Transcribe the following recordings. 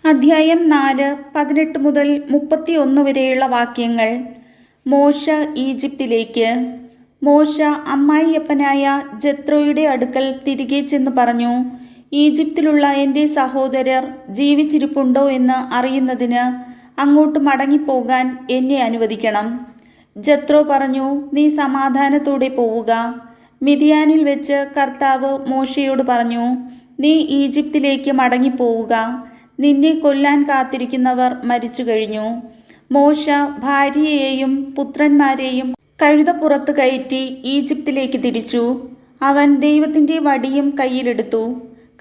അധ്യായം 4 18 മുതൽ 31 വരെയുള്ള വാക്യങ്ങൾ. മോശ ഈജിപ്തിലേക്ക്. മോശ അമ്മായിയപ്പനായ ജത്രോയുടെ അടുക്കൽ തിരികെ ചെന്ന് പറഞ്ഞു, ഈജിപ്തിലുള്ള എൻ്റെ സഹോദരർ ജീവിച്ചിരിപ്പുണ്ടോ എന്ന് അറിയുന്നതിന് അങ്ങോട്ട് മടങ്ങിപ്പോകാൻ എന്നെ അനുവദിക്കണം. ജത്രോ പറഞ്ഞു, നീ സമാധാനത്തോടെ പോവുക. മിദ്യാനിൽ വെച്ച് കർത്താവ് മോശയോട് പറഞ്ഞു, നീ ഈജിപ്തിലേക്ക് മടങ്ങിപ്പോവുക. നിന്നെ കൊല്ലാൻ കാത്തിരിക്കുന്നവർ മരിച്ചു കഴിഞ്ഞു. മോശ ഭാര്യയെയും പുത്രന്മാരെയും കഴുതപ്പുറത്ത് കയറ്റി ഈജിപ്തിലേക്ക് തിരിച്ചു. അവൻ ദൈവത്തിൻ്റെ വടിയും കയ്യിലെടുത്തു.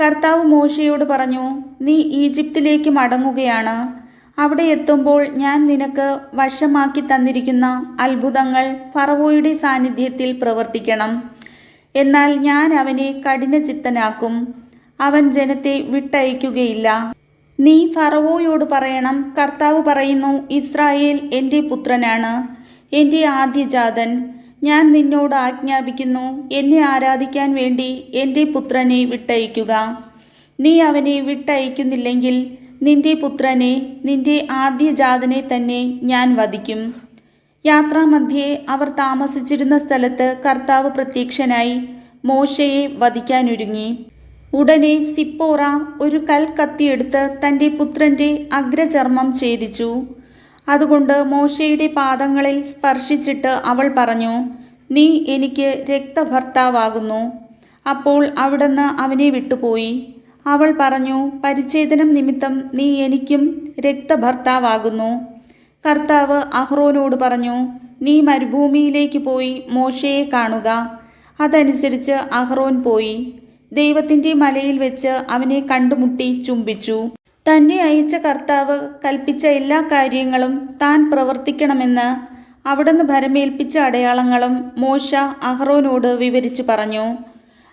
കർത്താവ് മോശയോട് പറഞ്ഞു, നീ ഈജിപ്തിലേക്ക് മടങ്ങുകയാണ്. അവിടെ എത്തുമ്പോൾ ഞാൻ നിനക്ക് വശമാക്കി തന്നിരിക്കുന്ന അത്ഭുതങ്ങൾ ഫറവോയുടെ സാന്നിധ്യത്തിൽ പ്രവർത്തിക്കണം. എന്നാൽ ഞാൻ അവനെ കഠിനചിത്തനാക്കും. അവൻ ജനത്തെ വിട്ടയക്കുകയില്ല. നീ ഫറവോയോട് പറയണം, കർത്താവ് പറയുന്നു, ഇസ്രായേൽ എൻ്റെ പുത്രനാണ്, എൻ്റെ ആദ്യജാതൻ. ഞാൻ നിന്നോട് ആജ്ഞാപിക്കുന്നു, എന്നെ ആരാധിക്കാൻ വേണ്ടി എൻ്റെ പുത്രനെ വിട്ടയക്കുക. നീ അവനെ വിട്ടയക്കുന്നില്ലെങ്കിൽ നിന്റെ പുത്രനെ, നിന്റെ ആദ്യജാതനെ തന്നെ ഞാൻ വധിക്കും. യാത്രാമധ്യേ അവർ താമസിച്ചിരുന്ന സ്ഥലത്ത് കർത്താവ് പ്രത്യക്ഷനായി മോശയെ വധിക്കാനൊരുങ്ങി. ഉടനെ സിപ്പോറ ഒരു കൽക്കത്തിയെടുത്ത് തൻ്റെ പുത്രൻ്റെ അഗ്രചർമ്മം ഛേദിച്ചു. അതുകൊണ്ട് മോശയുടെ പാദങ്ങളിൽ സ്പർശിച്ചിട്ട് അവൾ പറഞ്ഞു, നീ എനിക്ക് രക്തഭർത്താവാകുന്നു. അപ്പോൾ അവിടുന്ന് അവനെ വിട്ടുപോയി. അവൾ പറഞ്ഞു, പരിച്ഛേദനം നിമിത്തം നീ എനിക്കും രക്തഭർത്താവാകുന്നു. കർത്താവ് അഹ്റോനോട് പറഞ്ഞു, നീ മരുഭൂമിയിലേക്ക് പോയി മോശയെ കാണുക. അതനുസരിച്ച് അഹ്റോൻ പോയി ദൈവത്തിൻ്റെ മലയിൽ വെച്ച് അവനെ കണ്ടുമുട്ടി ചുംബിച്ചു. തന്നെ അയച്ച കർത്താവ് കൽപ്പിച്ച എല്ലാ കാര്യങ്ങളും താൻ പ്രവർത്തിക്കണമെന്ന് അവിടുന്ന് ഭരമേൽപ്പിച്ച അടയാളങ്ങളും മോശ അഹ്റോനോട് വിവരിച്ചു പറഞ്ഞു.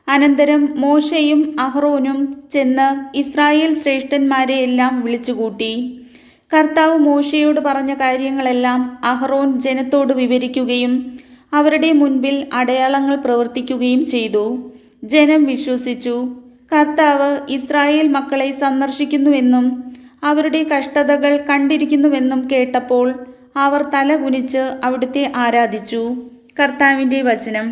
അനന്തരം മോശയും അഹ്റോനും ചെന്ന് ഇസ്രായേൽ ശ്രേഷ്ഠന്മാരെ എല്ലാം വിളിച്ചുകൂട്ടി. കർത്താവ് മോശയോട് പറഞ്ഞ കാര്യങ്ങളെല്ലാം അഹ്റോൻ ജനത്തോട് വിവരിക്കുകയും അവരുടെ മുൻപിൽ അടയാളങ്ങൾ പ്രവർത്തിക്കുകയും ചെയ്തു. ജനം വിശ്വസിച്ചു. കർത്താവ് ഇസ്രായേൽ മക്കളെ സന്ദർശിക്കുന്നുവെന്നും അവരുടെ കഷ്ടതകൾ കണ്ടിരിക്കുന്നുവെന്നും കേട്ടപ്പോൾ അവർ തല കുനിച്ച് അവിടുത്തെ ആരാധിച്ചു. കർത്താവിൻ്റെ വചനം.